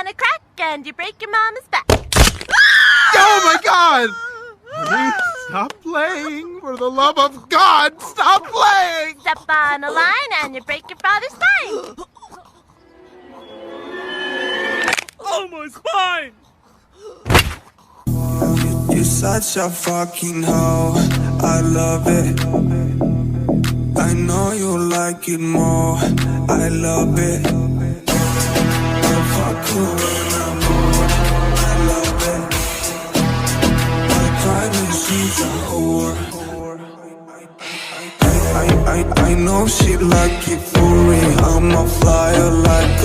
on a crack and you break your mama's back. Oh my God! Honey, stop playing. For the love of God, stop playing! Step on a line and you break your father's spine. Oh, my spine! You're such a fucking hoe, I love it. I know you like it more, I love it. I fuck you when I'm bored, I love it. I cry when she's a whore. I know she like it for me, I'm a flyer like a